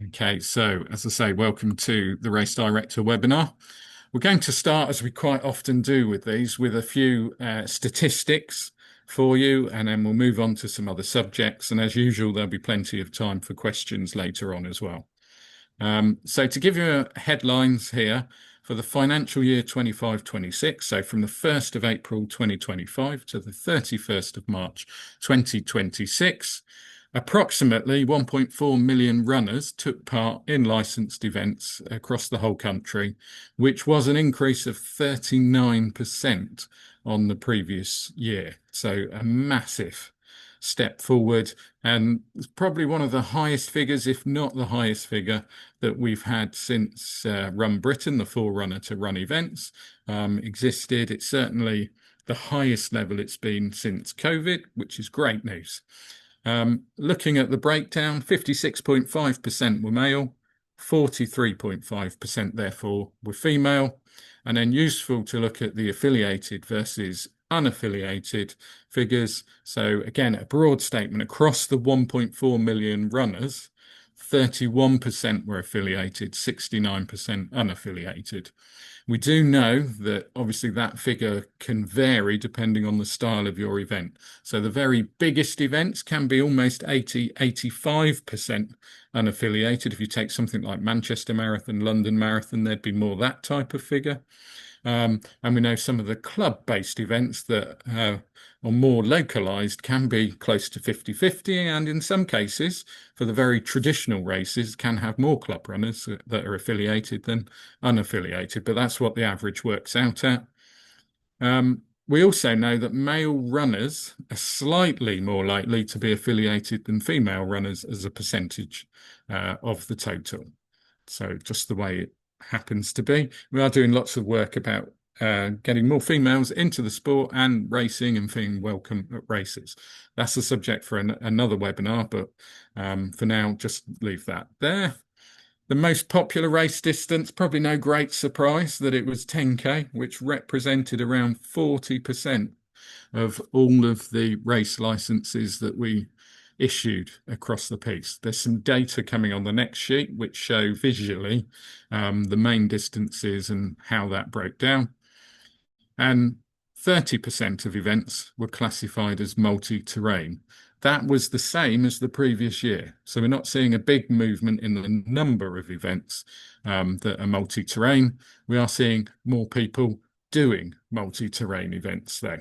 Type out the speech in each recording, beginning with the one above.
Okay, so as I say, welcome to the Race Director webinar. We're going to start, as we quite often do with these, with a few statistics for you, and then we'll move on to some other subjects. And as usual, there'll be plenty of time for questions later on as well. So to give you headlines here, for the financial year 25-26, so from the 1st of April 2025 to the 31st of March 2026, approximately 1.4 million runners took part in licensed events across the whole country, which was an increase of 39% on the previous year. So a massive step forward, and it's probably one of the highest figures, if not the highest figure, that we've had since Run Britain, the forerunner to RunEvents, existed. It's certainly the highest level it's been since COVID, which is great news. Looking at the breakdown, 56.5% were male, 43.5% therefore were female, and then useful to look at the affiliated versus unaffiliated figures. So again, a broad statement across the 1.4 million runners, 31% were affiliated, 69% unaffiliated. We do know that obviously that figure can vary depending on the style of your event. So the very biggest events can be almost 85% unaffiliated. If you take something like Manchester Marathon, London Marathon, there'd be more that type of figure. And we know some of the club-based events that are more localized can be close to 50-50, and in some cases, for the very traditional races, can have more club runners that are affiliated than unaffiliated, but that's what the average works out at. We also know that male runners are slightly more likely to be affiliated than female runners as a percentage of the total. So just the way it happens to be. We are doing lots of work about getting more females into the sport and racing and feeling welcome at races. That's a subject for another webinar, but for now, just leave that there. The most popular race distance, probably no great surprise that it was 10K, which represented around 40% of all of the race licenses that we issued across the piece. There's some data coming on the next sheet which show visually the main distances and how that broke down. And 30% of events were classified as multi-terrain. That was the same as the previous year. So we're not seeing a big movement in the number of events that are multi-terrain. We are seeing more people doing multi-terrain events though.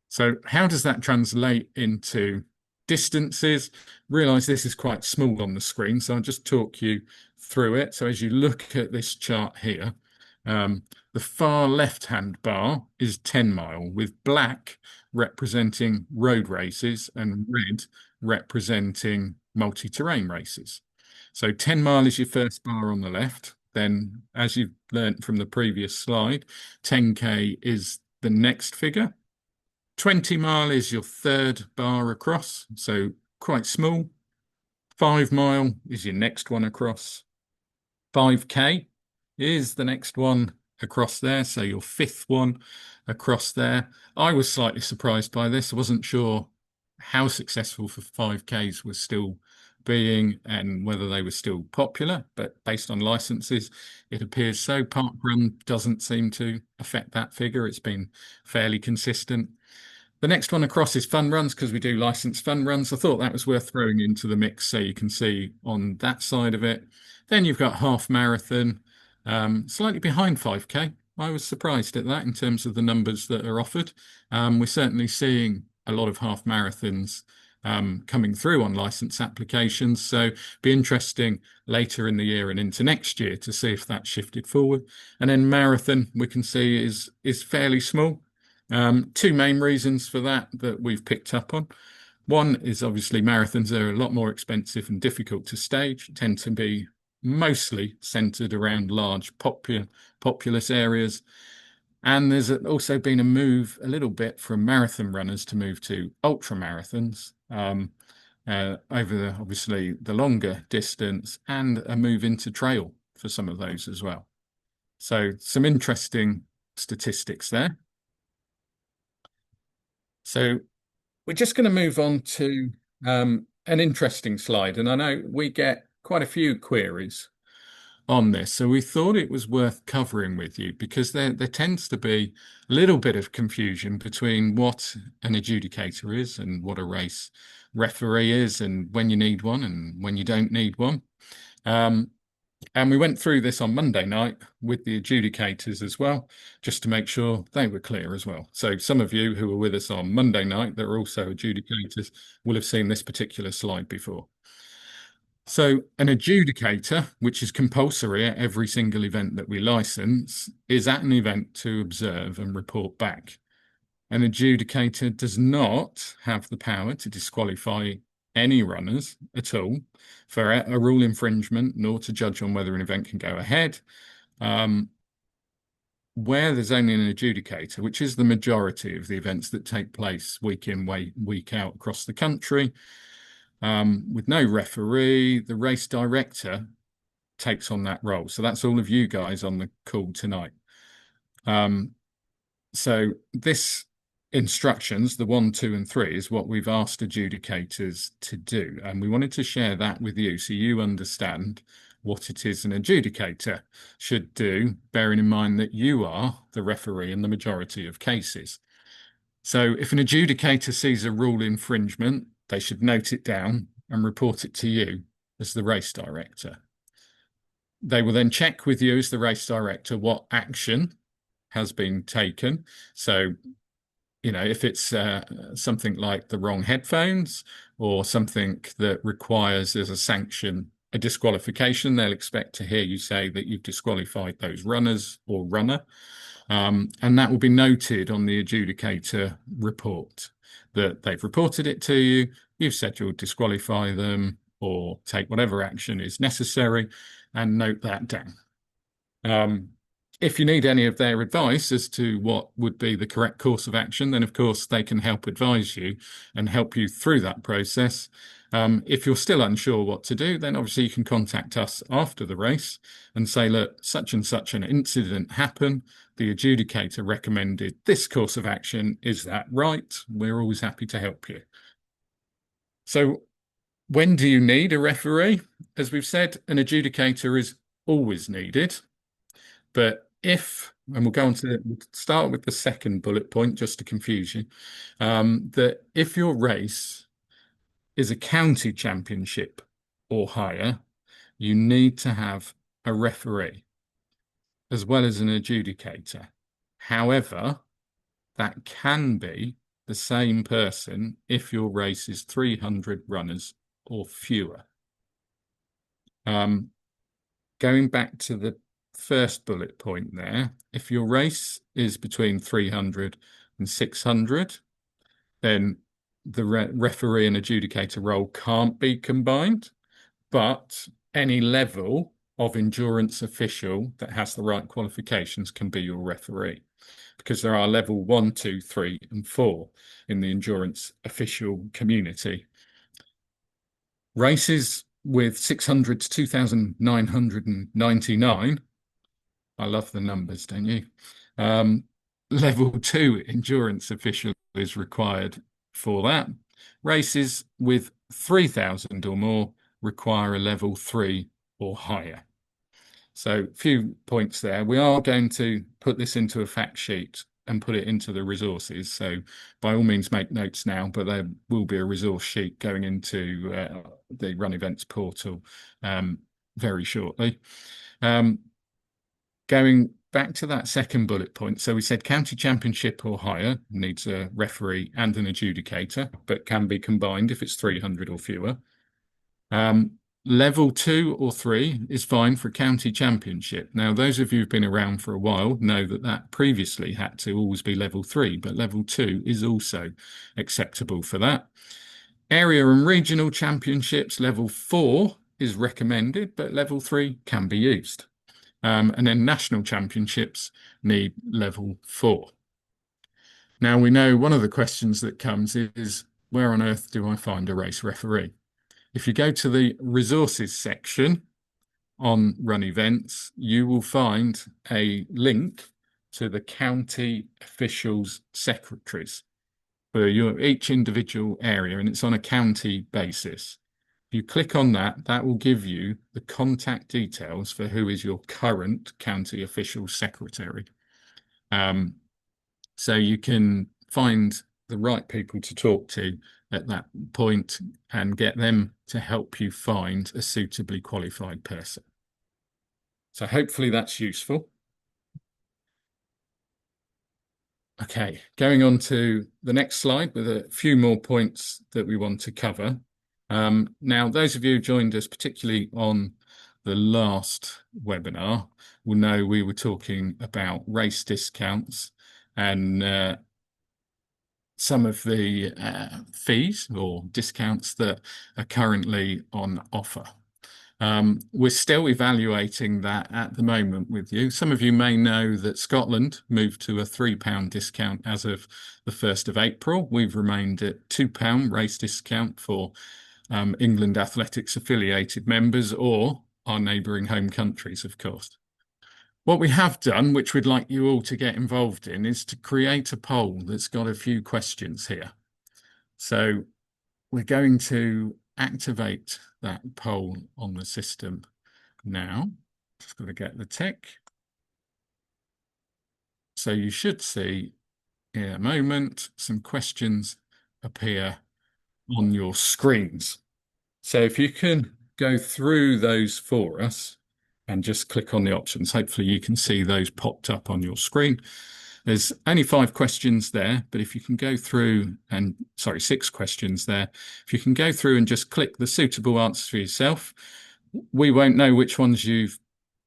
So how does that translate into distances? Realize this is quite small on the screen, so I'll just talk you through it. So as you look at this chart here, the far left-hand bar is 10 mile, with black representing road races and red representing multi-terrain races. So 10 mile is your first bar on the left. Then, as you've learnt from the previous slide, 10K is the next figure. 20 mile is your third bar across, so quite small. 5 mile is your next one across. 5K is the next one across there, so your fifth one across there. I was slightly surprised by this. I wasn't sure how successful for 5Ks was still being and whether they were still popular, but based on licenses, it appears so. Park Run doesn't seem to affect that figure. It's been fairly consistent. The next one across is fun runs because we do licensed fun runs. I thought that was worth throwing into the mix so you can see on that side of it. Then you've got half marathon, slightly behind 5K. I was surprised at that in terms of the numbers that are offered. We're certainly seeing a lot of half marathons coming through on license applications. So be interesting later in the year and into next year to see if that shifted forward. And then marathon we can see is fairly small. Two main reasons for that we've picked up on. One is obviously marathons are a lot more expensive and difficult to stage, tend to be mostly centered around large populous areas. And there's also been a move a little bit from marathon runners to move to ultra marathons over obviously the longer distance, and a move into trail for some of those as well. So some interesting statistics there. So we're just going to move on to an interesting slide. And I know we get quite a few queries on this, so we thought it was worth covering with you because there tends to be a little bit of confusion between what an adjudicator is and what a race referee is, and when you need one and when you don't need one. Um, and we went through this on Monday night with the adjudicators as well, just to make sure they were clear as well. So some of you who were with us on Monday night that are also adjudicators will have seen this particular slide before. So an adjudicator, which is compulsory at every single event that we license, is at an event to observe and report back. An adjudicator does not have the power to disqualify any runners at all for a rule infringement, nor to judge on whether an event can go ahead. Where there's only an adjudicator, which is the majority of the events that take place week in, week out across the country, with no referee, the race director takes on that role. So that's all of you guys on the call tonight. So this instructions, the 1, 2, and 3, is what we've asked adjudicators to do. And we wanted to share that with you so you understand what it is an adjudicator should do, bearing in mind that you are the referee in the majority of cases. So if an adjudicator sees a rule infringement, they should note it down and report it to you as the race director. They will then check with you as the race director what action has been taken. So, you know, if it's something like the wrong headphones or something that requires as a sanction a disqualification, they'll expect to hear you say that you've disqualified those runners or runner. And that will be noted on the adjudicator report that they've reported it to you. You've said you'll disqualify them or take whatever action is necessary, and note that down. If you need any of their advice as to what would be the correct course of action, then of course they can help advise you and help you through that process. If you're still unsure what to do, then obviously you can contact us after the race and say, look, such and such an incident happened. The adjudicator recommended this course of action. Is that right? We're always happy to help you. So when do you need a referee? As we've said, an adjudicator is always needed. But if, and we'll start with the second bullet point just to confuse you, that if your race is a county championship or higher, you need to have a referee as well as an adjudicator. However, that can be the same person if your race is 300 runners or fewer. Going back to the first bullet point there, if your race is between 300 and 600, then the referee and adjudicator role can't be combined, but any level of endurance official that has the right qualifications can be your referee, because there are level 1, 2, 3, and 4 in the endurance official community. Races with 600 to 2,999, I love the numbers, don't you? Level 2 endurance official is required for that. Races with 3,000 or more require a level 3 or higher. So a few points there. We are going to put this into a fact sheet and put it into the resources. So by all means, make notes now, but there will be a resource sheet going into the RunEvents portal very shortly. Going back to that second bullet point, so we said county championship or higher needs a referee and an adjudicator, but can be combined if it's 300 or fewer. Level 2 or 3 is fine for county championship. Now, those of you who've been around for a while know that that previously had to always be level 3, but level 2 is also acceptable for that. Area and regional championships, level 4 is recommended, but level 3 can be used. And then national championships need level 4. Now, we know one of the questions that comes is, where on earth do I find a race referee? If you go to the resources section on RunEvents, you will find a link to the county officials secretaries for each individual area, and it's on a county basis. If you click on that, that will give you the contact details for who is your current county official secretary. Um, so you can find the right people to talk to at that point and get them to help you find a suitably qualified person. So hopefully that's useful. Okay, going on to the next slide with a few more points that we want to cover. Now, those of you who joined us, particularly on the last webinar, will know we were talking about race discounts and some of the fees or discounts that are currently on offer. We're still evaluating that at the moment with you. Some of you may know that Scotland moved to a £3 discount as of the 1st of April. We've remained at £2 race discount for England Athletics affiliated members or our neighbouring home countries, of course. What we have done, which we'd like you all to get involved in, is to create a poll that's got a few questions here. So we're going to activate that poll on the system now. Just got to get the tick. So you should see in a moment some questions appear on your screens. So if you can go through those for us and just click on the options, hopefully you can see those popped up on your screen. There's only 5 questions there, but if you can go through and, sorry, 6 questions there. If you can go through and just click the suitable answer for yourself, we won't know which ones you've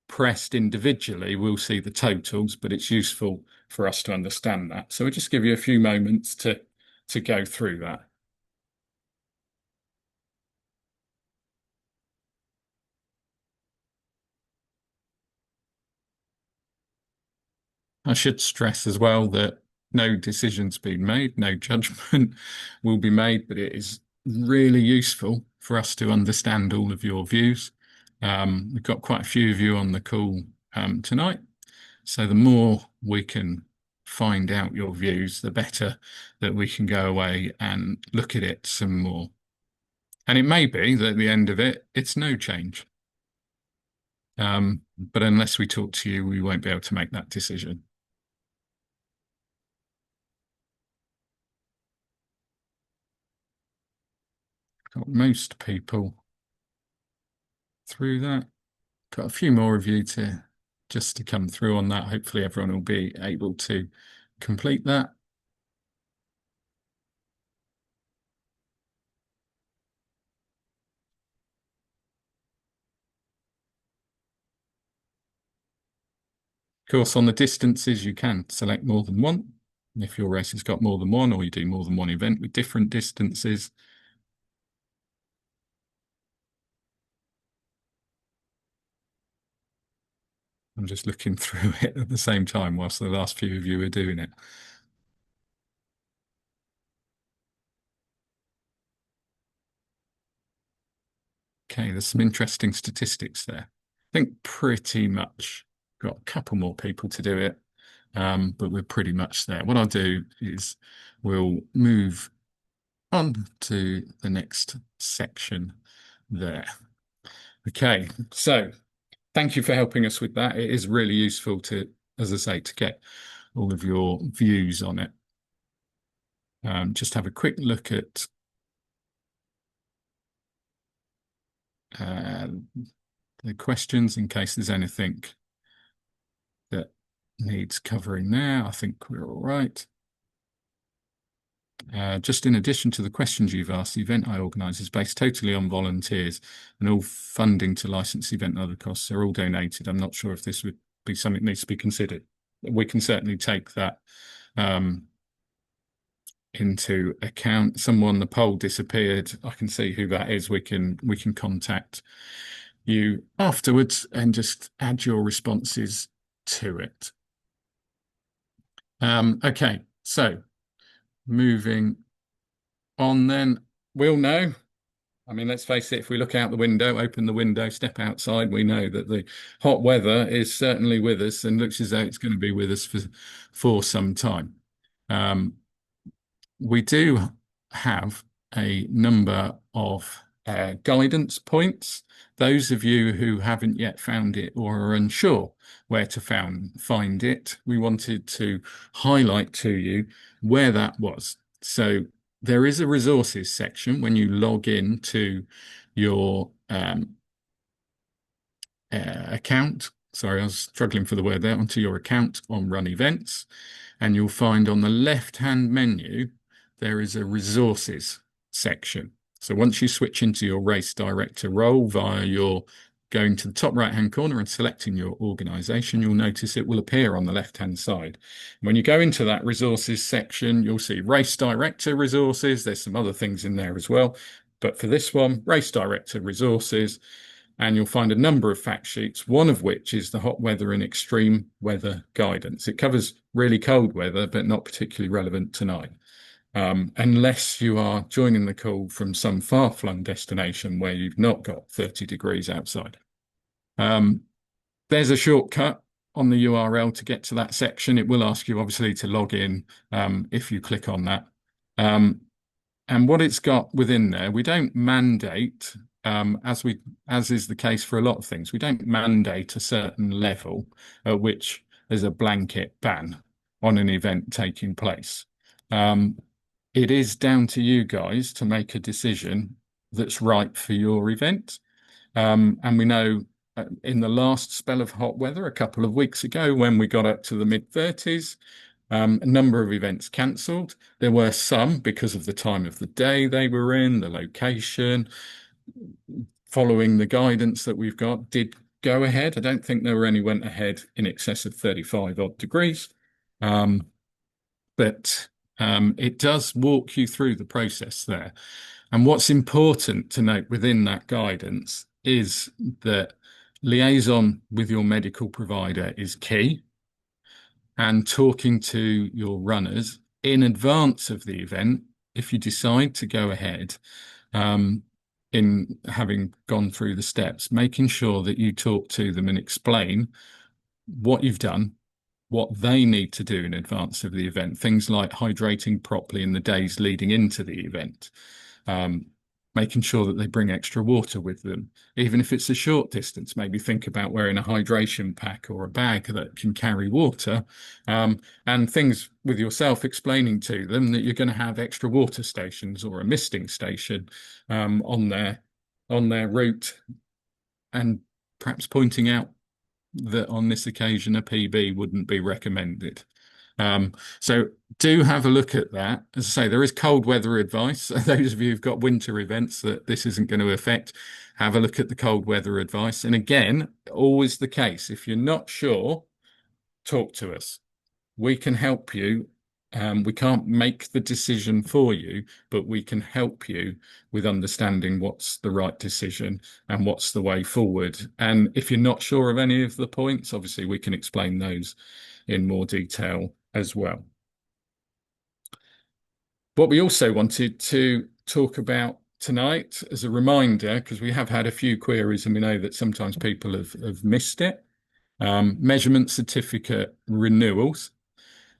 pressed individually. We'll see the totals, but it's useful for us to understand that. So we'll just give you a few moments to go through that. I should stress as well that no decision's been made, no judgment will be made, but it is really useful for us to understand all of your views. We've got quite a few of you on the call tonight, so the more we can find out your views, the better that we can go away and look at it some more. And it may be that at the end of it, it's no change. But unless we talk to you, we won't be able to make that decision. Got most people through that. Got a few more of you to just to come through on that. Hopefully everyone will be able to complete that. Of course, on the distances, you can select more than one. If your race has got more than one, or you do more than one event with different distances. I'm just looking through it at the same time whilst the last few of you are doing it. Okay, there's some interesting statistics there. I think pretty much got a couple more people to do it, but we're pretty much there. What I'll do is we'll move on to the next section there. Okay, so thank you for helping us with that. It is really useful to, as I say, to get all of your views on it. Just have a quick look at the questions in case there's anything that needs covering there. I think we're all right. Just in addition to the questions you've asked, the event I organise is based totally on volunteers, and all funding to license event and other costs are all donated. I'm not sure if this would be something that needs to be considered. We can certainly take that into account. Someone, the poll disappeared. I can see who that is. We can contact you afterwards and just add your responses to it. Okay, so moving on then, we'll know. I mean, let's face it, if we look out the window, open the window, step outside, we know that the hot weather is certainly with us and looks as though it's going to be with us for some time. We do have a number of guidance points. Those of you who haven't yet found it or are unsure where to find it, we wanted to highlight to you where that was. So there is a resources section when you log in to your account. Sorry, I was struggling for the word there, onto your account on RunEvents. And you'll find on the left-hand menu, there is a resources section. So once you switch into your race director role via your going to the top right-hand corner and selecting your organization, you'll notice it will appear on the left-hand side. When you go into that resources section, you'll see race director resources. There's some other things in there as well. But for this one, race director resources, and you'll find a number of fact sheets, one of which is the hot weather and extreme weather guidance. It covers really cold weather, but not particularly relevant tonight. Unless you are joining the call from some far-flung destination where you've not got 30 degrees outside. There's a shortcut on the URL to get to that section. It will ask you, obviously, to log in if you click on that. And what it's got within there, we don't mandate, as is the case for a lot of things, we don't mandate a certain level at which there's a blanket ban on an event taking place. It is down to you guys to make a decision that's right for your event. And we know in the last spell of hot weather a couple of weeks ago, when we got up to the mid-30s, a number of events cancelled. There were some because of the time of the day they were in, the location, following the guidance that we've got, did go ahead. I don't think there were any went ahead in excess of 35 odd degrees. But it does walk you through the process there. And what's important to note within that guidance is that liaison with your medical provider is key, and talking to your runners in advance of the event, if you decide to go ahead, in having gone through the steps, making sure that you talk to them and explain what you've done, what they need to do in advance of the event, things like hydrating properly in the days leading into the event, making sure that they bring extra water with them, even if it's a short distance. Maybe think about wearing a hydration pack or a bag that can carry water, and things with yourself, explaining to them that you're going to have extra water stations or a misting station on their route, and perhaps pointing out that on this occasion a PB wouldn't be recommended. So do have a look at that. As I say, there is cold weather advice. Those of you who've got winter events that this isn't going to affect, have a look at the cold weather advice. And again, always the case, if you're not sure, talk to us. We can help you. We can't make the decision for you, but we can help you with understanding what's the right decision and what's the way forward. And if you're not sure of any of the points, obviously we can explain those in more detail as well. What we also wanted to talk about tonight, as a reminder, because we have had a few queries and we know that sometimes people have missed it, measurement certificate renewals.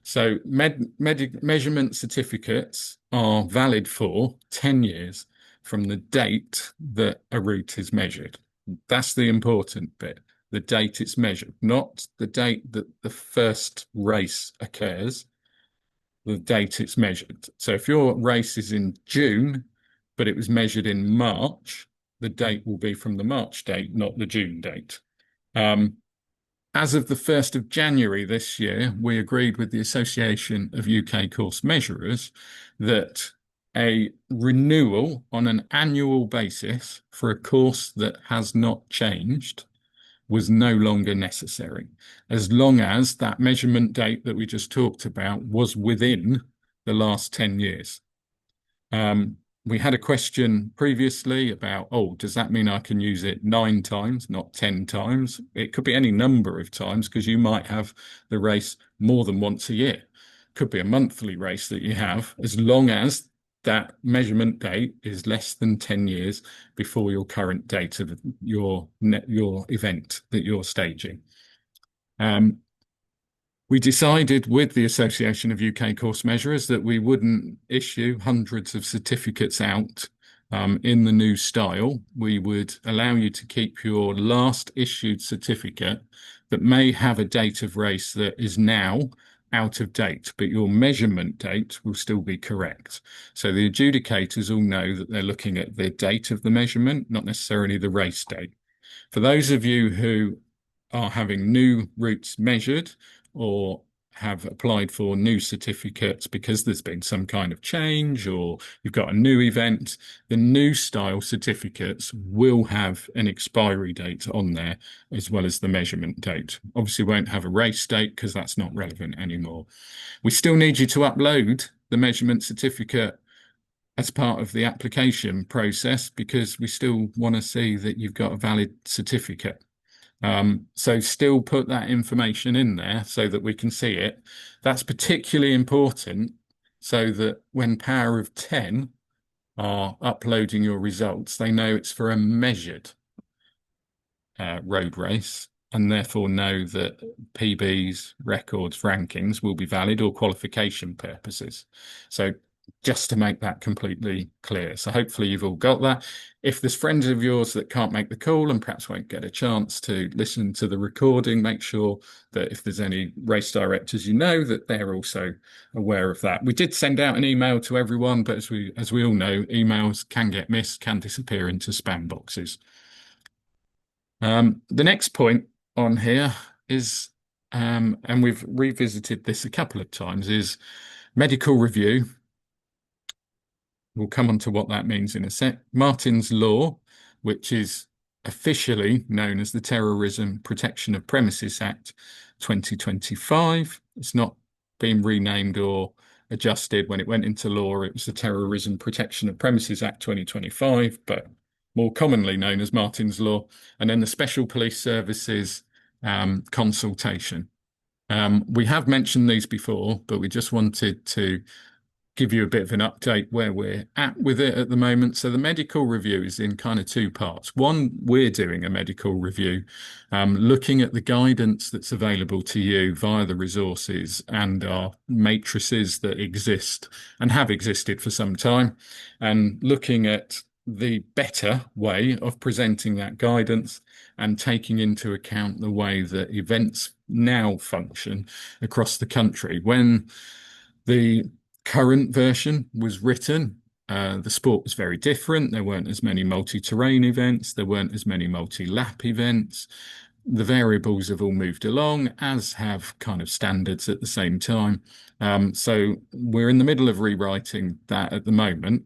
So measurement certificates are valid for 10 years from the date that a route is measured. That's the important bit, the date it's measured, not the date that the first race occurs, the date it's measured. So if your race is in June, but it was measured in March, the date will be from the March date, not the June date. As of the 1st of January this year, we agreed with the Association of UK Course Measurers that a renewal on an annual basis for a course that has not changed was no longer necessary, as long as that measurement date that we just talked about was within the last 10 years. We had a question previously about, oh, does that mean I can use it 9 times, not 10 times? It could be any number of times, because you might have the race more than once a year. Could be a monthly race that you have, as long as that measurement date is less than 10 years before your current date of your event that you're staging. We decided with the Association of UK Course Measurers that we wouldn't issue hundreds of certificates out in the new style, we would allow you to keep your last issued certificate that may have a date of race that is now out of date, but your measurement date will still be correct. So the adjudicators all know that they're looking at the date of the measurement, not necessarily the race date. For those of you who are having new routes measured or have applied for new certificates because there's been some kind of change or you've got a new event, the new style certificates will have an expiry date on there as well as the measurement date. Obviously, won't have a race date because that's not relevant anymore. We still need you to upload the measurement certificate as part of the application process because we still want to see that you've got a valid certificate. So still put that information in there so that we can see it. That's particularly important so that when Power of 10 are uploading your results, they know it's for a measured road race and therefore know that PBs, records, rankings will be valid or qualification purposes. So just to make that completely clear. So hopefully you've all got that. If there's friends of yours that can't make the call and perhaps won't get a chance to listen to the recording, make sure that if there's any race directors you know, that they're also aware of that. We did send out an email to everyone, but as we all know, emails can get missed, can disappear into spam boxes. The next point on here is, and we've revisited this a couple of times, is medical review. We'll come on to what that means in a sec. Martin's Law, which is officially known as the Terrorism Protection of Premises Act 2025. It's not been renamed or adjusted. When it went into law, it was the Terrorism Protection of Premises Act 2025, but more commonly known as Martin's Law. And then the Special Police Services consultation. We have mentioned these before, but we just wanted to give you a bit of an update where we're at with it at the moment. So the medical review is in kind of two parts. One, we're doing a medical review, looking at the guidance that's available to you via the resources and our matrices that exist and have existed for some time, and looking at the better way of presenting that guidance and taking into account the way that events now function across the country. When the current version was written, the sport was very different. There weren't as many multi-terrain events. There weren't as many multi-lap events. The variables have all moved along, as have kind of standards at the same time. So we're in the middle of rewriting that at the moment.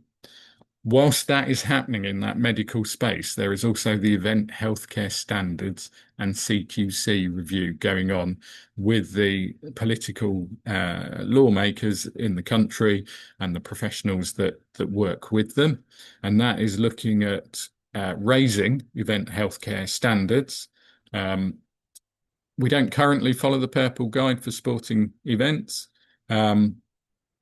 Whilst that is happening in that medical space, there is also the event healthcare standards and CQC review going on with the political lawmakers in the country and the professionals that work with them. And that is looking at raising event healthcare standards. We don't currently follow the Purple Guide for sporting events.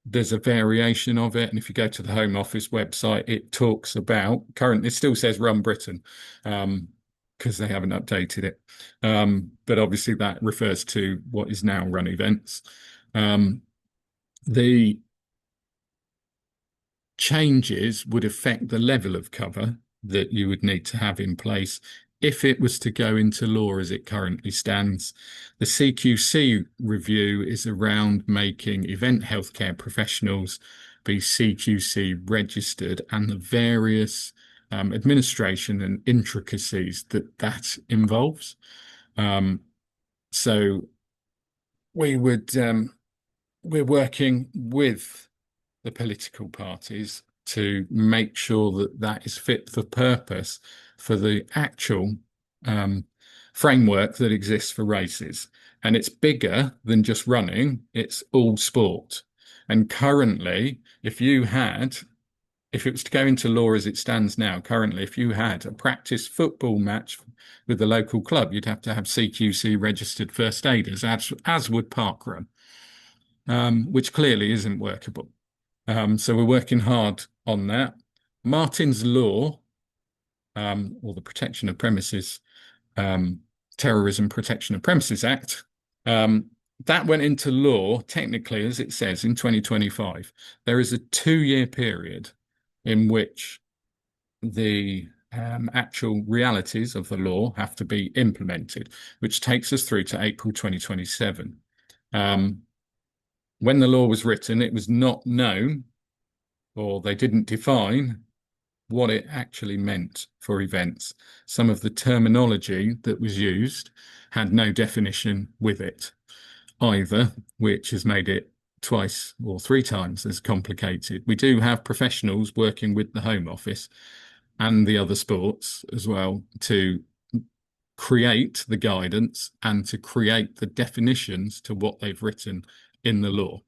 There's a variation of it, and if you go to the Home Office website, it talks about currently, it still says Run Britain, because they haven't updated it. But obviously that refers to what is now RunEvents. The changes would affect the level of cover that you would need to have in place if it was to go into law as it currently stands. The CQC review is around making event healthcare professionals be CQC registered and the various administration and intricacies that involves. So we're working with the political parties to make sure that that is fit for purpose for the actual framework that exists for races. And it's bigger than just running, it's all sport. And currently, if it was to go into law as it stands now, currently, if you had a practice football match with the local club, you'd have to have CQC registered first aiders, as would parkrun, which clearly isn't workable. So we're working hard on that. Martin's Law, or the Protection of Premises, Terrorism Protection of Premises Act, that went into law, technically, as it says, in 2025. There is a 2-year period in which the actual realities of the law have to be implemented, which takes us through to April 2027. Um, when the law was written, it was not known, or they didn't define what it actually meant for events. Some of the terminology that was used had no definition with it either, which has made it twice or three times as complicated. We do have professionals working with the Home Office and the other sports as well to create the guidance and to create the definitions to what they've written in the law.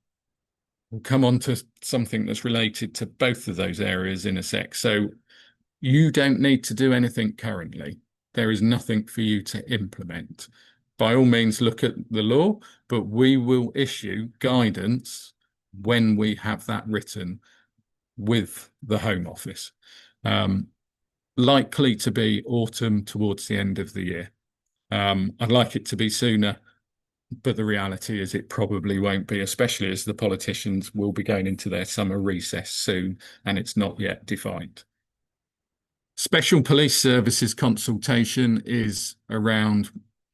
We'll come on to something that's related to both of those areas in a sec. So you don't need to do anything currently. There is nothing for you to implement. By all means, look at the law, but we will issue guidance when we have that written with the Home Office. Likely to be autumn towards the end of the year. I'd like it to be sooner, but the reality is it probably won't be, especially as the politicians will be going into their summer recess soon, and it's not yet defined. Special police services consultation is around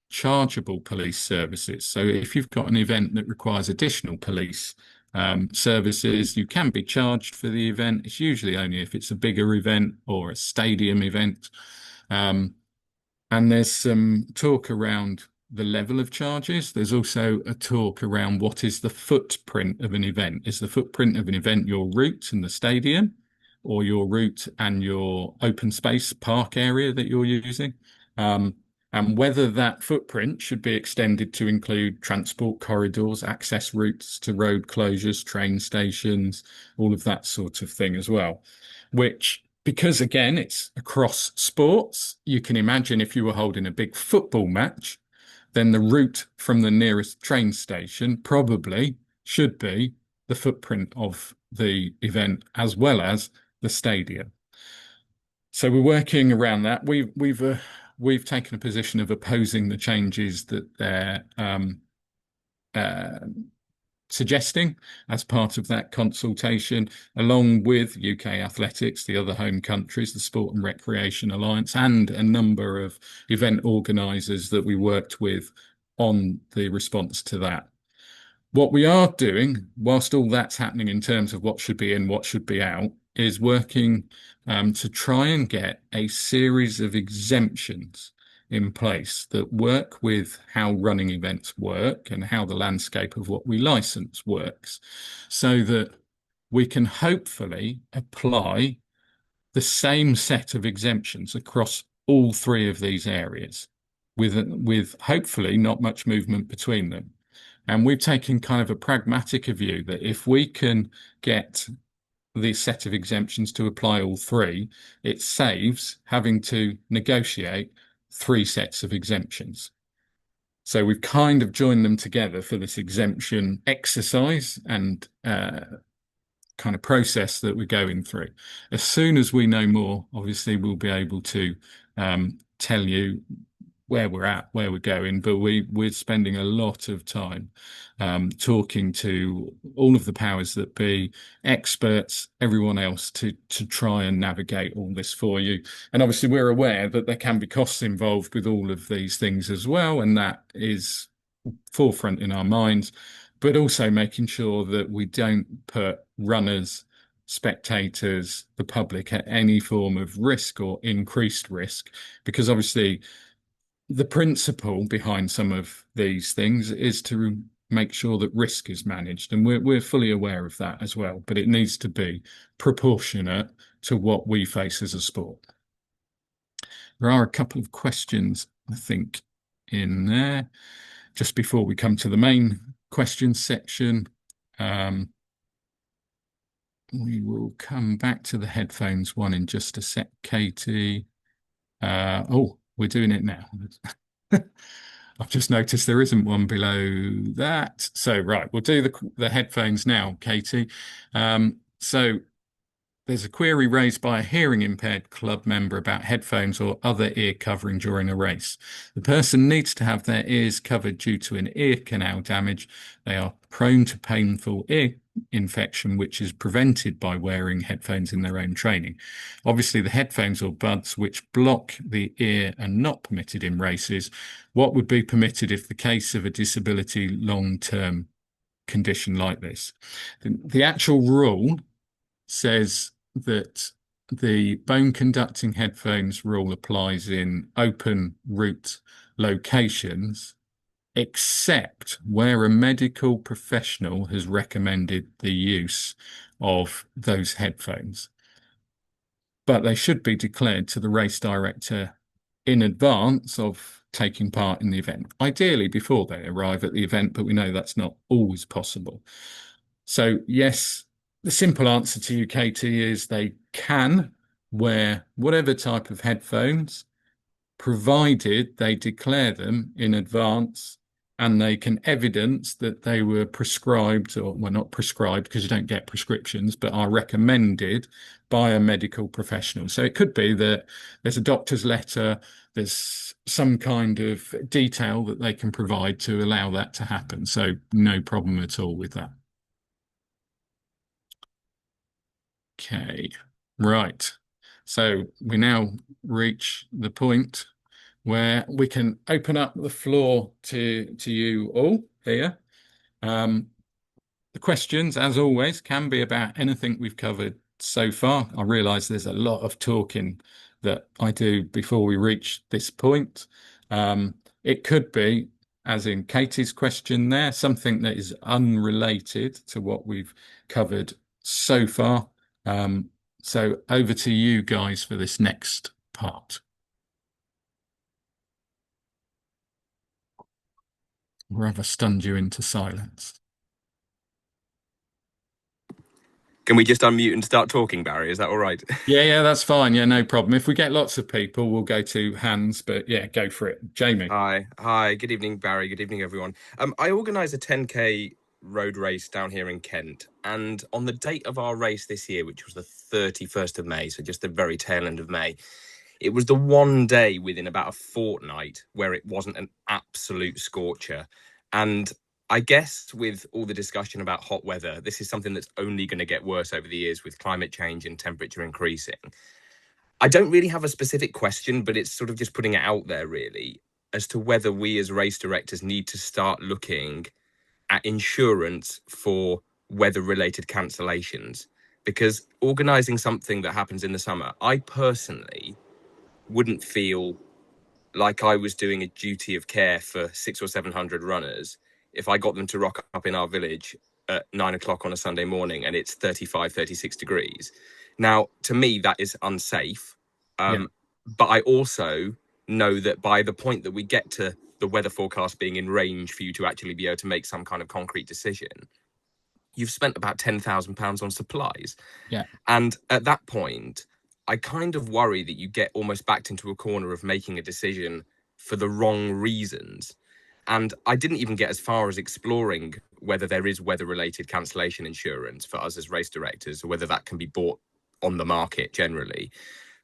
chargeable police services. So if you've got an event that requires additional police services, you can be charged for the event. It's usually only if it's a bigger event or a stadium event. And there's some talk around the level of charges. There's also a talk around what is the footprint of an event. Is the footprint of an event your route and the stadium, or your route and your open space park area that you're using? And whether that footprint should be extended to include transport corridors, access routes to road closures, train stations, all of that sort of thing as well. Which, because again, it's across sports, you can imagine if you were holding a big football match, then the route from the nearest train station probably should be the footprint of the event as well as the stadium. So we're working around that. We've taken a position of opposing the changes that they're suggesting as part of that consultation, along with UK Athletics, the other home countries, the Sport and Recreation Alliance, and a number of event organisers that we worked with on the response to that. What we are doing, whilst all that's happening in terms of what should be in, what should be out, is working to try and get a series of exemptions in place that work with how running events work and how the landscape of what we license works, so that we can hopefully apply the same set of exemptions across all three of these areas with hopefully not much movement between them. And we've taken kind of a pragmatic view that if we can get the set of exemptions to apply all three, it saves having to negotiate three sets of exemptions. So we've kind of joined them together for this exemption exercise and kind of process that we're going through. As soon as we know more, obviously we'll be able to tell you where we're at, where we're going, but we're spending a lot of time talking to all of the powers that be, experts, everyone else to try and navigate all this for you. And obviously we're aware that there can be costs involved with all of these things as well, and that is forefront in our minds, but also making sure that we don't put runners, spectators, the public at any form of risk or increased risk, because obviously the principle behind some of these things is to make sure that risk is managed, and we're fully aware of that as well, but it needs to be proportionate to what we face as a sport. There are a couple of questions, I think, in there just before we come to the main questions section. We will come back to the headphones one in just a sec, Katie. Oh, we're doing it now. I've just noticed there isn't one below that. So, right, we'll do the headphones now, Katie. So there's a query raised by a hearing impaired club member about headphones or other ear covering during a race. The person needs to have their ears covered due to an ear canal damage. They are prone to painful ear infection, which is prevented by wearing headphones in their own training. Obviously, the headphones or buds which block the ear are not permitted in races. What would be permitted if the case of a disability long-term condition like this? The actual rule says that the bone conducting headphones rule applies in open route locations, except where a medical professional has recommended the use of those headphones. But they should be declared to the race director in advance of taking part in the event, ideally before they arrive at the event, but we know that's not always possible. So, yes, the simple answer to you, Katie, is they can wear whatever type of headphones, provided they declare them in advance and they can evidence that they were prescribed, or well, not prescribed because you don't get prescriptions, but are recommended by a medical professional. So it could be that there's a doctor's letter, there's some kind of detail that they can provide to allow that to happen. So no problem at all with that. Okay, right. So we now reach the point where we can open up the floor to you all here. The questions, as always, can be about anything we've covered so far. I realise there's a lot of talking that I do before we reach this point. It could be, as in Katie's question there, something that is unrelated to what we've covered so far. So over to you guys for this next part. Or have I stunned you into silence? Can we just unmute and start talking, Barry? Is that all right? Yeah, that's fine. Yeah, no problem. If we get lots of people, we'll go to hands, but yeah, go for it. Jamie. Hi. Good evening, Barry. Good evening, everyone. I organised a 10K road race down here in Kent, and on the date of our race this year, which was the 31st of May, so just the very tail end of May, it was the one day within about a fortnight where it wasn't an absolute scorcher. And I guess with all the discussion about hot weather, this is something that's only going to get worse over the years with climate change and temperature increasing. I don't really have a specific question, but it's sort of just putting it out there, really, as to whether we as race directors need to start looking at insurance for weather related cancellations. Because organising something that happens in the summer, I personally wouldn't feel like I was doing a duty of care for 600 or 700 runners if I got them to rock up in our village at 9 o'clock on a Sunday morning and it's 35, 36 degrees. Now, to me, that is unsafe. Yeah, But I also know that by the point that we get to the weather forecast being in range for you to actually be able to make some kind of concrete decision, you've spent about £10,000 on supplies. yeah, And at that point, I kind of worry that you get almost backed into a corner of making a decision for the wrong reasons. And I didn't even get as far as exploring whether there is weather related cancellation insurance for us as race directors, or whether that can be bought on the market generally.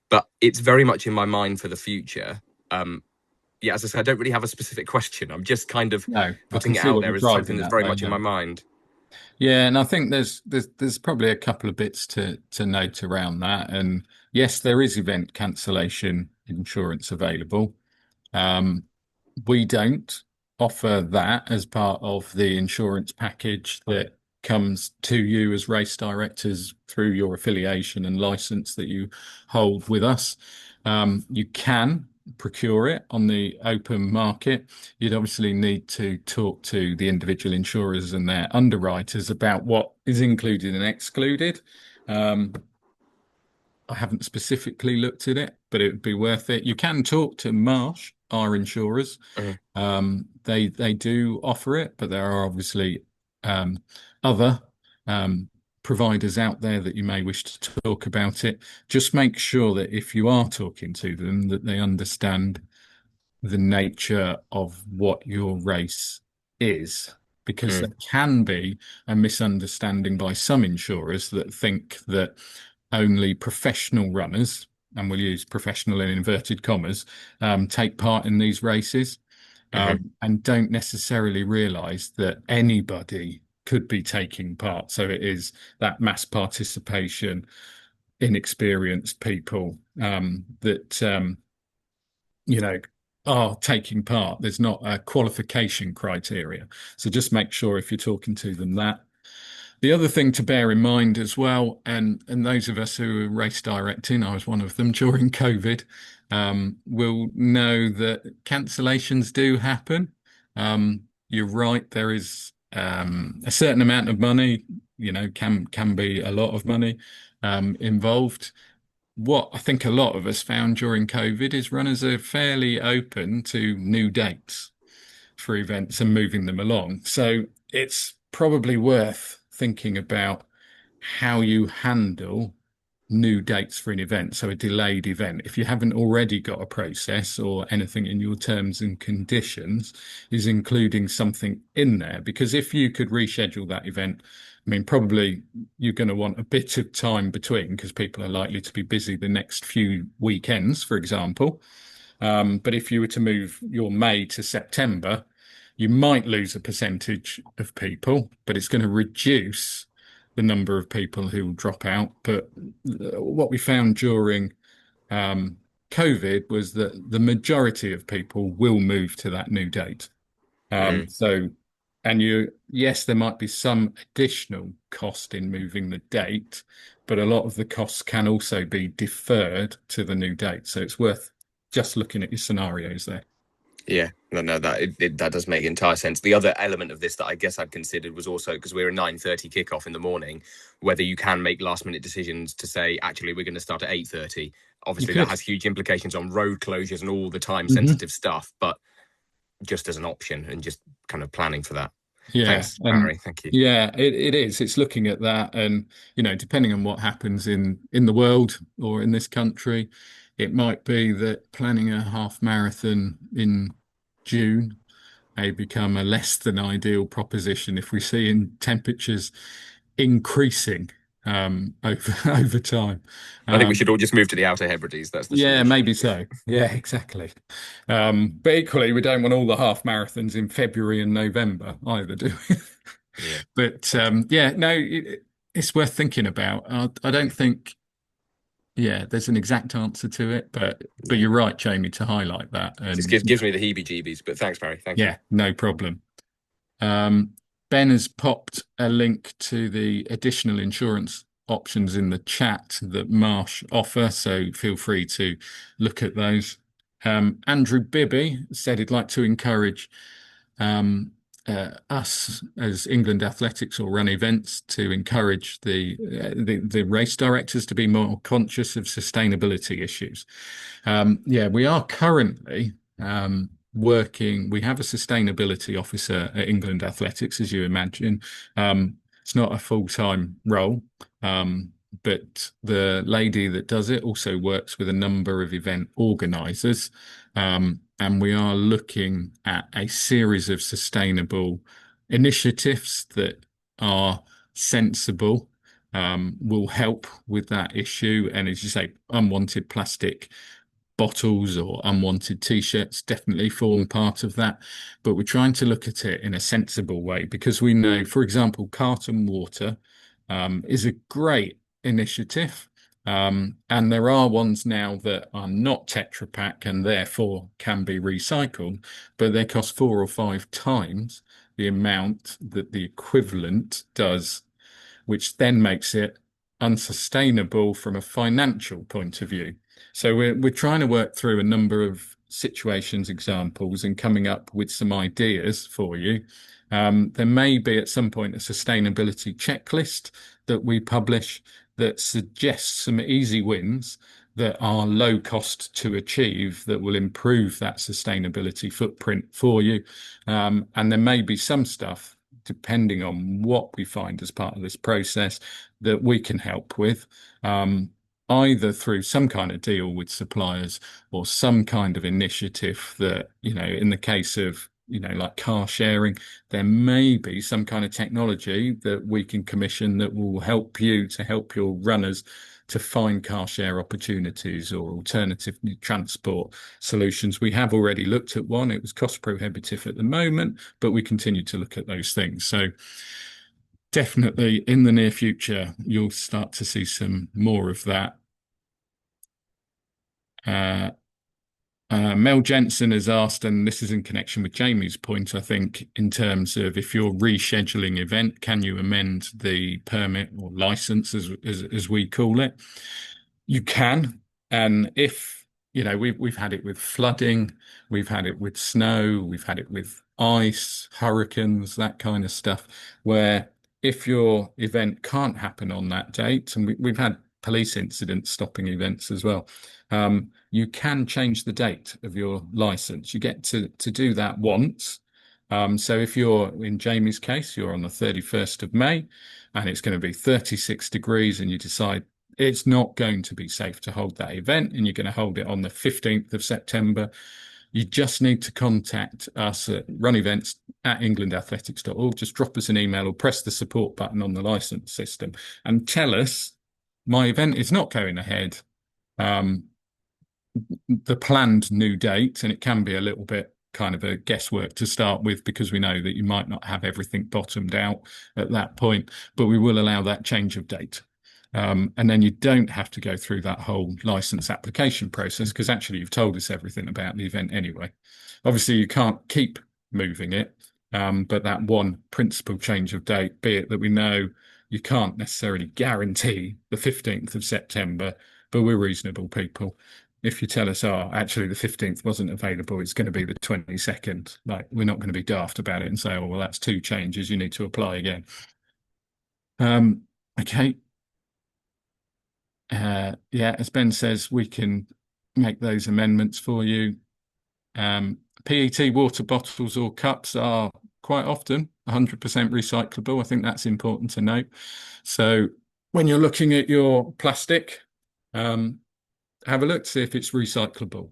But it's very much in my mind for the future. Yeah, as I said, I don't really have a specific question. I'm just kind of no, I can putting it see out what there you're as something driving that's at very though, much in my no. mind. Yeah, and I think there's probably a couple of bits to note around that. And yes, there is event cancellation insurance available. Um, we don't offer that as part of the insurance package that comes to you as race directors through your affiliation and license that you hold with us. You can procure it on the open market. You'd obviously need to talk to the individual insurers and their underwriters about what is included and excluded. Um, I haven't specifically looked at it, but it would be worth it. You can talk to Marsh, our insurers. Mhm. They do offer it, but there are obviously other providers out there that you may wish to talk about it. Just make sure that if you are talking to them, that they understand the nature of what your race is, because there Mm, can be a misunderstanding by some insurers that think that only professional runners, and we'll use professional in inverted commas, take part in these races, mhm, and don't necessarily realize that anybody could be taking part. So it is that mass participation, inexperienced people that you know, are taking part. There's not a qualification criteria. So just make sure if you're talking to them that. The other thing to bear in mind as well, and those of us who are race directing, I was one of them during COVID, will know that cancellations do happen. You're right, there is a certain amount of money, can be a lot of money involved. What I think a lot of us found during COVID is runners are fairly open to new dates for events and moving them along. So it's probably worth thinking about how you handle new dates for an event, so a delayed event. If you haven't already got a process or anything in your terms and conditions, is including something in there. Because if you could reschedule that event, I mean, probably you're going to want a bit of time between because people are likely to be busy the next few weekends, for example. But if you were to move your May to September, you might lose a percentage of people, but it's going to reduce the number of people who will drop out. But what we found during um, COVID was that the majority of people will move to that new date. Mm. So, yes, there might be some additional cost in moving the date, but a lot of the costs can also be deferred to the new date. So it's worth just looking at your scenarios there. Yeah, no, that does make entire sense. The other element of this that I guess I'd considered was also because we're a 9:30 kickoff in the morning, whether you can make last minute decisions to say actually we're going to start at 8:30. You Obviously, that could. has huge implications on road closures and all the time Hmm. sensitive stuff, but just as an option and just kind of planning for that. Yeah, Thanks, and Barry. Thank you. yeah, it is. It's looking at that, and depending on what happens in the world or in this country, it might be that planning a half marathon in June may become a less than ideal proposition if we see in temperatures increasing over over time. I think we should Um, all just move to the Outer Hebrides. That's the yeah, solution. maybe so. Yeah, exactly. But equally, we don't want all the half marathons in February and November either, do we? Yeah, But gotcha. yeah, no, it's worth thinking about. I don't think, yeah, there's an exact answer to it, but Yeah, you're right, Jamie, to highlight that. just And gives me the heebie-jeebies. But thanks, Barry. Thank you. yeah, no problem. Um, Ben has popped a link to the additional insurance options in the chat that Marsh offer, so feel free to look at those. Andrew Bibby said he'd like to encourage um, us as England Athletics or RunEvents to encourage the race directors to be more conscious of sustainability issues. Yeah, we are currently working. We have a sustainability officer at England Athletics, as you imagine. It's not a full-time role, but the lady that does it also works with a number of event organisers. And we are looking at a series of sustainable initiatives that are sensible, will help with that issue. And as you say, unwanted plastic bottles or unwanted t-shirts definitely form part of that. But we're trying to look at it in a sensible way because we know, for example, carton water is a great initiative. And there are ones now that are not Tetra Pak and therefore can be recycled, but they cost 4 or 5 times the amount that the equivalent does, which then makes it unsustainable from a financial point of view. So we're trying to work through a number of situations, examples, and coming up with some ideas for you. There may be at some point a sustainability checklist that we publish that suggests some easy wins that are low cost to achieve that will improve that sustainability footprint for you. And there may be some stuff, depending on what we find as part of this process, that we can help with, either through some kind of deal with suppliers or some kind of initiative that, in the case of, like car sharing, there may be some kind of technology that we can commission that will help you to help your runners to find car share opportunities or alternative transport solutions. We have already looked at one. It was cost prohibitive at the moment, but we continue to look at those things. So definitely in the near future, you'll start to see some more of that. Uh, Mel Jensen has asked, and this is in connection with Jamie's point, I think, in terms of if you're rescheduling event, can you amend the permit or license, as we call it? You can, and if we've had it with flooding, we've had it with snow, we've had it with ice, hurricanes, that kind of stuff, where if your event can't happen on that date, and we've had police incidents stopping events as well, you can change the date of your license. You get to do that once. So if you're in Jamie's case, you're on the 31st of May, and it's going to be 36 degrees, and you decide it's not going to be safe to hold that event, and you're going to hold it on the 15th of September. You just need to contact us at RunEvents at englandathletics.org. Just drop us an email or press the support button on the license system and tell us my event is not going ahead. The planned new date, and it can be a little bit kind of a guesswork to start with because we know that you might not have everything bottomed out at that point, but we will allow that change of date. And then you don't have to go through that whole license application process because actually you've told us everything about the event anyway. Obviously, you can't keep moving it, but that one principal change of date, be it that we know you can't necessarily guarantee the 15th of September, but we're reasonable people. If you tell us, oh, actually the 15th wasn't available, it's going to be the 22nd, like we're not going to be daft about it and say, oh, well, that's two changes, you need to apply again. Okay. Yeah, as Ben says, we can make those amendments for you. PET water bottles or cups are quite often 100% recyclable. I think that's important to note. So when you're looking at your plastic, have a look to see if it's recyclable.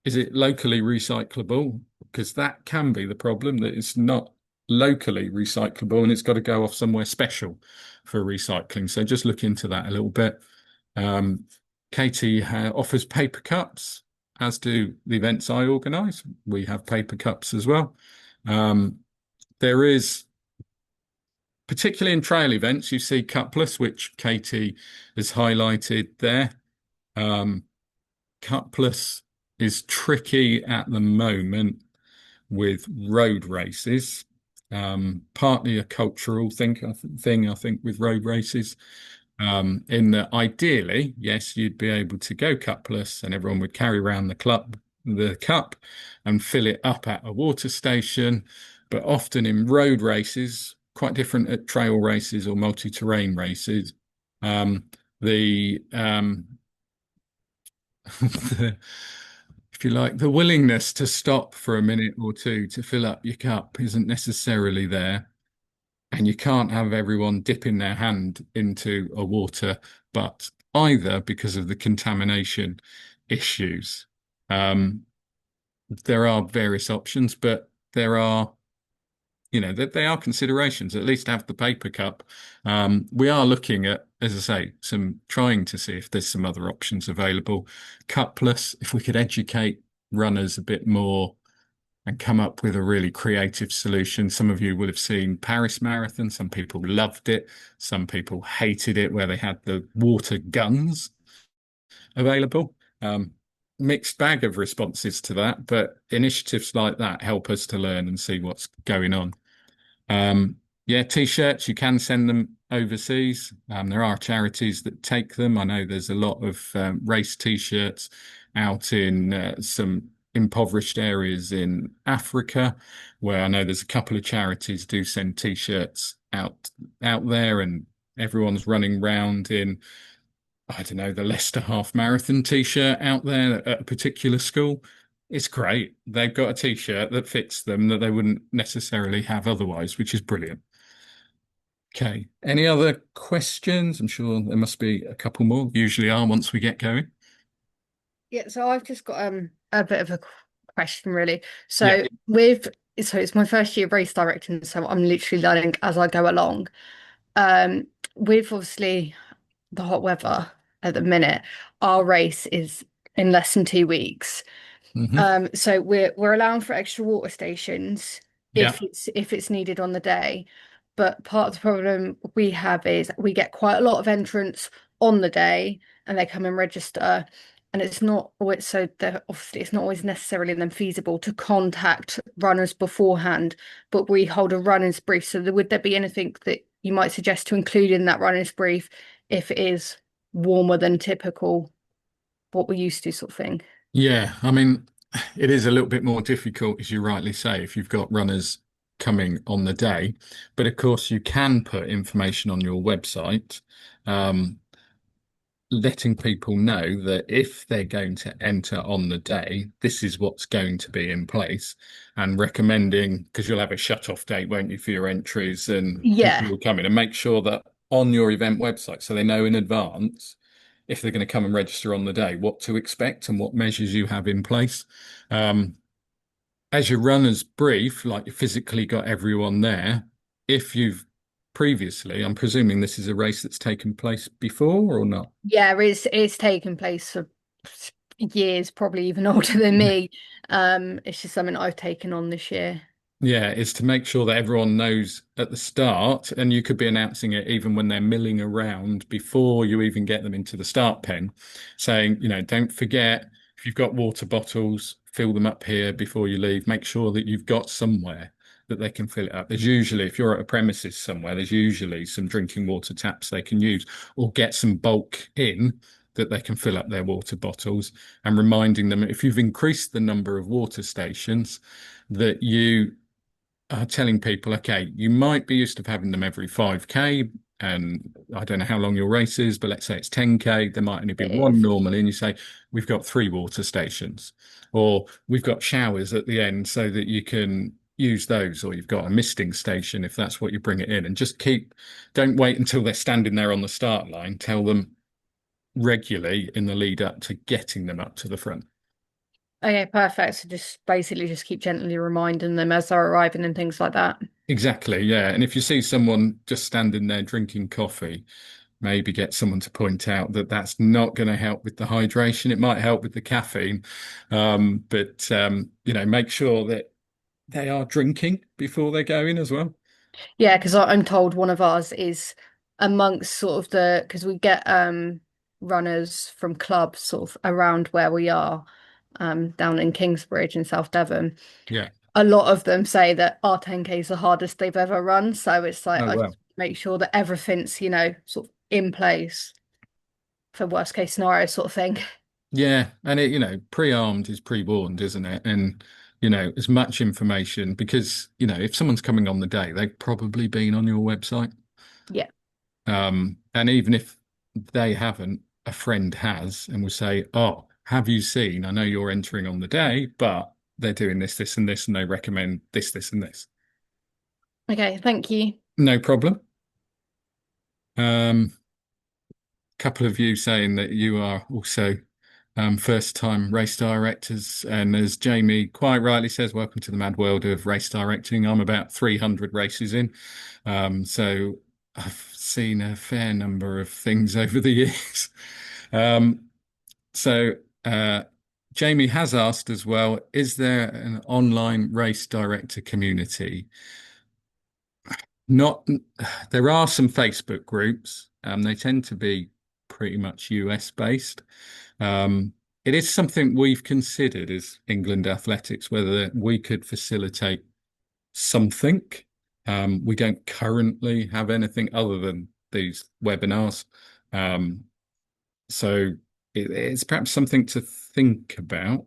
Is it locally recyclable? Because that can be the problem, that it's not locally recyclable and it's got to go off somewhere special for recycling. So just look into that a little bit. Katie offers paper cups, as do the events I organise. We have paper cups as well. There is, particularly in trail events, you see cupless, which Katie has highlighted there. Cupless is tricky at the moment with road races. Partly a cultural thing, I think, with road races. In that ideally, yes, you'd be able to go cupless and everyone would carry around the cup and fill it up at a water station. But often in road races, quite different at trail races or multi-terrain races, the if you like, the willingness to stop for a minute or two to fill up your cup isn't necessarily there. And you can't have everyone dipping their hand into a water, but either because of the contamination issues. There are various options, but there are, they are considerations. At least have the paper cup. We are looking at, as I say, trying to see if there's some other options available. Cupless, if we could educate runners a bit more and come up with a really creative solution. Some of you will have seen Paris Marathon. Some people loved it. Some people hated it, where they had the water guns available. Mixed bag of responses to that, but initiatives like that help us to learn and see what's going on. Yeah, t-shirts, you can send them overseas. There are charities that take them. I know there's a lot of race t-shirts out in some impoverished areas in Africa, where I know there's a couple of charities do send t-shirts out there, and everyone's running round in, I don't know, the Leicester Half Marathon t-shirt out there at a particular school. It's great. They've got a t-shirt that fits them that they wouldn't necessarily have otherwise, which is brilliant. Okay. Any other questions? I'm sure there must be a couple more. Usually are once we get going. Yeah, so I've just got a bit of a question really. Yeah. So it's my first year of race directing, so I'm literally learning as I go along. With obviously the hot weather at the minute, our race is in less than 2 weeks. Hmm. So we're allowing for extra water stations Yeah. if it's needed on the day. But part of the problem we have is we get quite a lot of entrants on the day and they come and register. And it's not always so that obviously it's not always necessarily then feasible to contact runners beforehand, but we hold a runners brief. So would there be anything that you might suggest to include in that runners brief if it is warmer than typical, what we're used to, sort of thing? Yeah, I mean, it is a little bit more difficult, as you rightly say, if you've got runners coming on the day. But of course, you can put information on your website, um, letting people know that if they're going to enter on the day, this is what's going to be in place, and recommending, because you'll have a shut-off date, won't you, for your entries and people Yeah. will come in, and make sure that on your event website, so they know in advance if they're going to come and register on the day, what to expect and what measures you have in place. Um, as your runner's brief, like you physically got everyone there, if you've previously, I'm presuming this is a race that's taken place before or not? Yeah, it's taken place for years, probably even older than me. It's just something I've taken on this year. Yeah, is to make sure that everyone knows at the start, and you could be announcing it even when they're milling around before you even get them into the start pen, saying, don't forget if you've got water bottles, fill them up here before you leave. Make sure that you've got somewhere that they can fill it up. There's usually, if you're at a premises somewhere, there's usually some drinking water taps they can use, or get some bulk in that they can fill up their water bottles, and reminding them if you've increased the number of water stations that you telling people, okay, you might be used to having them every 5K, and I don't know how long your race is, but let's say it's 10K, there might only be It one is. normally, and you say, we've got 3 water stations, or we've got showers at the end so that you can use those, or you've got a misting station if that's what you bring it in, and just don't wait until they're standing there on the start line. Tell them regularly in the lead up to getting them up to the front. Okay, perfect. So just basically just keep gently reminding them as they're arriving and things like that. Exactly, yeah. And if you see someone just standing there drinking coffee, maybe get someone to point out that that's not going to help with the hydration. It might help with the caffeine, but make sure that they are drinking before they go in as well. Yeah, because I'm told one of ours is amongst sort of the because we get runners from clubs sort of around where we are, down in Kingsbridge in South Devon. Yeah. A lot of them say that our 10K is the hardest they've ever run. So it's like Oh, I well. just make sure that everything's, sort of in place for worst case scenario sort of thing. Yeah. And pre-armed is pre-warned, isn't it? And, as much information because, if someone's coming on the day, they've probably been on your website. Yeah. And even if they haven't, a friend has and will say, oh, have you seen? I know you're entering on the day, but they're doing this, this, and this, and they recommend this, this, and this. Okay, thank you. No problem. Couple of you saying that you are also first time race directors. And as Jamie quite rightly says, welcome to the mad world of race directing. I'm about 300 races in. So I've seen a fair number of things over the years. Um, so Jamie has asked as well, is there an online race director community? Not, there are some Facebook groups. They tend to be pretty much US based. Um, it is something we've considered as England Athletics, whether we could facilitate something. We don't currently have anything other than these webinars. Um, so it's perhaps something to think about.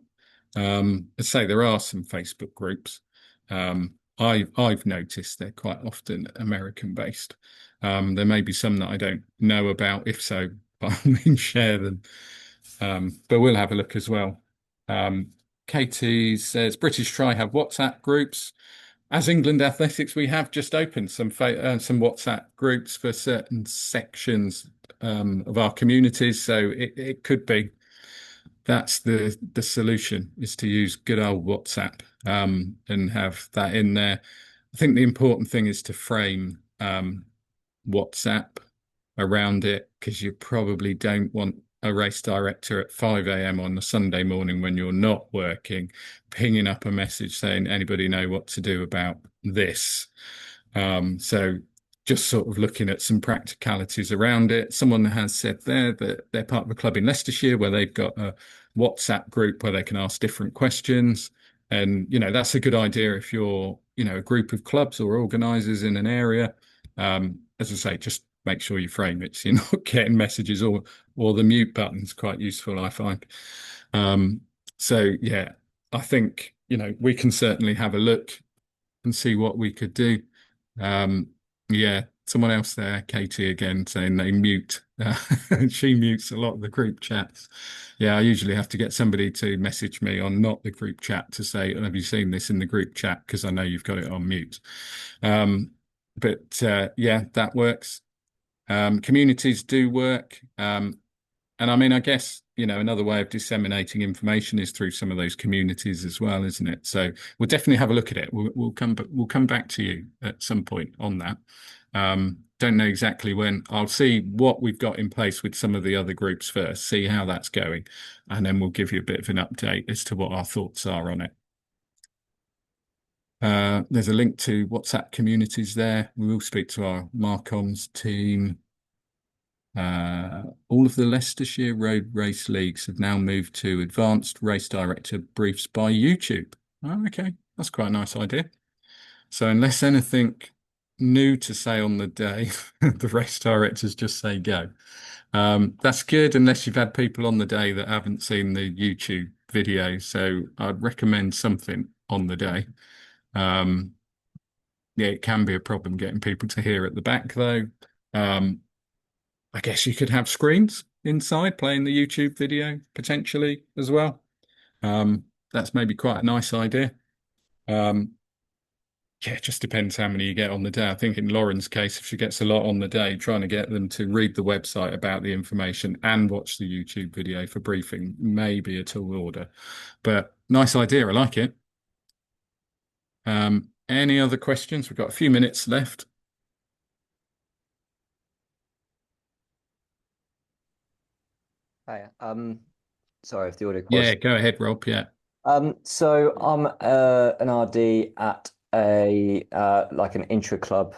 I say there are some Facebook groups. I've noticed they're quite often American based. There may be some that I don't know about. If so, by all means share them. But we'll have a look as well. Katie says British Try have WhatsApp groups. As England Athletics, we have just opened some WhatsApp groups for certain sections of our communities. So it could be that's the solution is to use good old WhatsApp and have that in there. I think the important thing is to frame WhatsApp around it because you probably don't want a race director at 5 a.m. on a Sunday morning when you're not working, pinging up a message saying, anybody know what to do about this? So just sort of looking at some practicalities around it. Someone has said there that they're part of a club in Leicestershire where they've got a WhatsApp group where they can ask different questions. And, that's a good idea if you're, a group of clubs or organisers in an area. As I say, just make sure you frame it so you're not getting messages, or the mute button's quite useful, I find. Um, so yeah, I think, we can certainly have a look and see what we could do. Um, yeah, someone else there, Katie again, saying they mute. She mutes a lot of the group chats. Yeah, I usually have to get somebody to message me on not the group chat to say, "Have you seen this in the group chat?" Because I know you've got it on mute. But yeah, that works. Communities do work. And I mean, I guess, another way of disseminating information is through some of those communities as well, isn't it? So we'll definitely have a look at it. We'll come back to you at some point on that. Don't know exactly when. I'll see what we've got in place with some of the other groups first, see how that's going, and then we'll give you a bit of an update as to what our thoughts are on it. There's a link to WhatsApp communities there. We will speak to our Marcoms team. All of the Leicestershire Road Race Leagues have now moved to advanced race director briefs by YouTube. Oh, okay, that's quite a nice idea. So unless anything new to say on the day, the race directors just say go. That's good unless you've had people on the day that haven't seen the YouTube video. So I'd recommend something on the day. Yeah, it can be a problem getting people to hear at the back though. I guess you could have screens inside playing the YouTube video potentially as well. That's maybe quite a nice idea. Um, yeah, it just depends how many you get on the day. I think in Lauren's case, if she gets a lot on the day, trying to get them to read the website about the information and watch the YouTube video for briefing may be a tall order. But nice idea. I like it. Any other questions? We've got a few minutes left. Hi. Sorry if the audio Yeah, quality. go ahead, Rob. Yeah. So I'm an RD at a like an intra-club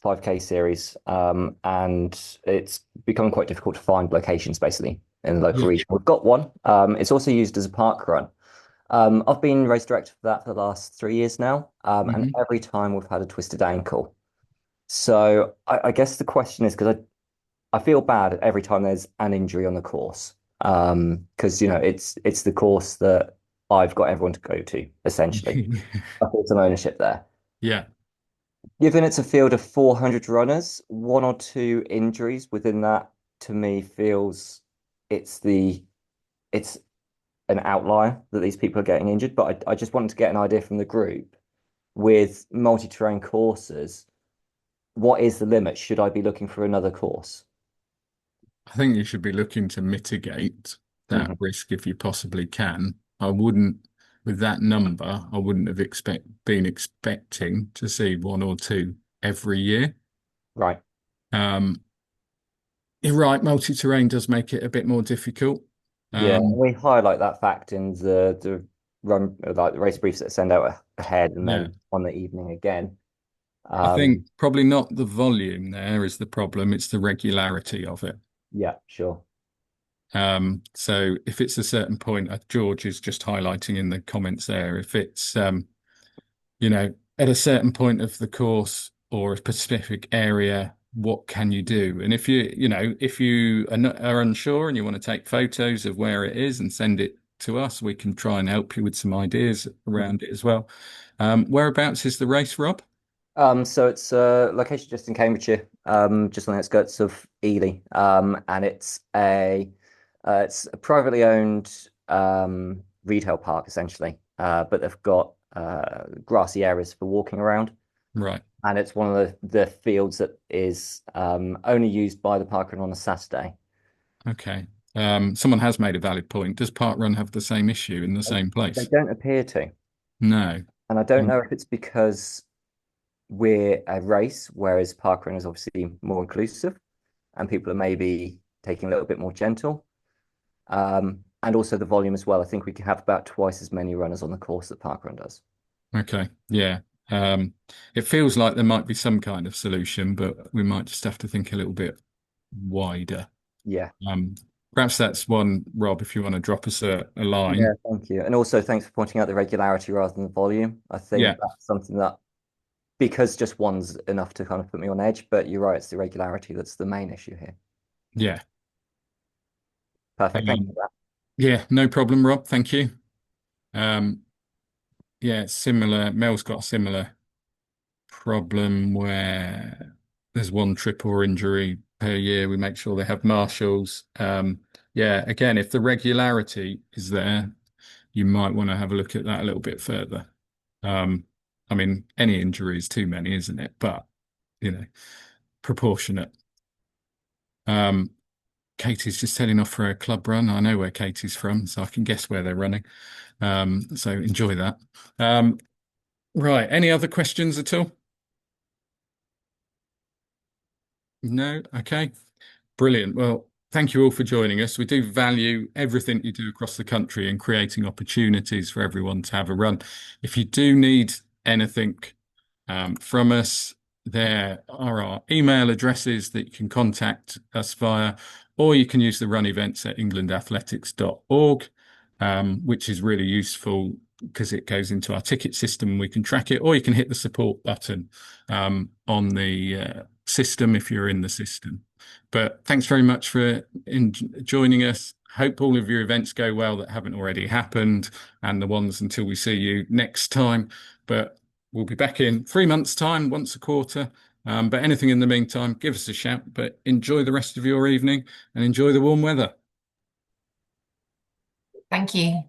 5K series, and it's becoming quite difficult to find locations basically in the local Yeah. region. We've got one. It's also used as a park run. I've been race director for that for the last 3 years now, and Mhm. every time we've had a twisted ankle. So I guess the question is because I feel bad every time there's an injury on the course. Because it's the course that I've got everyone to go to, essentially. I feel some ownership there. Yeah. Given it's a field of 400 runners, one or two injuries within that to me feels it's the it's an outlier that these people are getting injured. But I just wanted to get an idea from the group with multi-terrain courses, what is the limit? Should I be looking for another course? I think you should be looking to mitigate that Mhm. risk if you possibly can. I wouldn't, with that number, I wouldn't have been expecting to see one or two every year. Right. Um, you're right, multi-terrain does make it a bit more difficult. Yeah, Um, we highlight that fact in the run like the race briefs that send out ahead and yeah, then on the evening again. I think Um, probably not the volume there is the problem, it's the regularity of it. yeah, sure. So if it's a certain point, George is just highlighting in the comments there, if it's at a certain point of the course or a specific area, what can you do? And if you are unsure and you want to take photos of where it is and send it to us, we can try and help you with some ideas around it as well. Whereabouts is the race, Rob? So it's a location just in Cambridgeshire, just on the outskirts of Ely, and it's a privately owned retail park essentially, but they've got grassy areas for walking around. Right. And it's one of the fields that is only used by the parkrun on a Saturday. Okay. Someone has made a valid point. Does Parkrun have the same issue in the same They place? don't appear to, No. and I don't Mm, know if it's because we're a race, whereas parkrun is obviously more inclusive, and people are maybe taking a little bit more gentle. And also the volume as well. I think we can have about twice as many runners on the course that parkrun does. okay. Yeah. It feels like there might be some kind of solution, but we might just have to think a little bit wider. Yeah. Perhaps that's one, Rob, if you want to drop us a Yeah, line. thank you. And also thanks for pointing out the regularity rather than the volume. I think Yeah, that's something that, because just one's enough to kind of put me on edge, but you're right, it's the regularity that's the main issue here. yeah. Perfect. Thank you Um, for that. yeah, no problem, Rob. Thank you. Um, yeah, it's similar. Mel's got a similar problem where there's one trip or injury per year. We make sure they have marshals. Yeah, again, if the regularity is there, you might want to have a look at that a little bit further. Um, I mean, any injury is too many, isn't it? But, you know, proportionate. Um, Katie's just heading off for a club run. I know where Katie's from, so I can guess where they're running. So enjoy that. Right. Any other questions at all? No? Okay. Brilliant. Well, thank you all for joining us. We do value everything you do across the country and creating opportunities for everyone to have a run. If you do need anything from us, there are our email addresses that you can contact us via, or you can use the RunEvents at englandathletics.org, which is really useful because it goes into our ticket system and we can track it, or you can hit the support button on the system if you're in the system. But thanks very much for joining us. Hope all of your events go well that haven't already happened, and the ones until we see you next time. But we'll be back in 3 months' time, once a quarter. But anything in the meantime, give us a shout. But enjoy the rest of your evening and enjoy the warm weather. Thank you.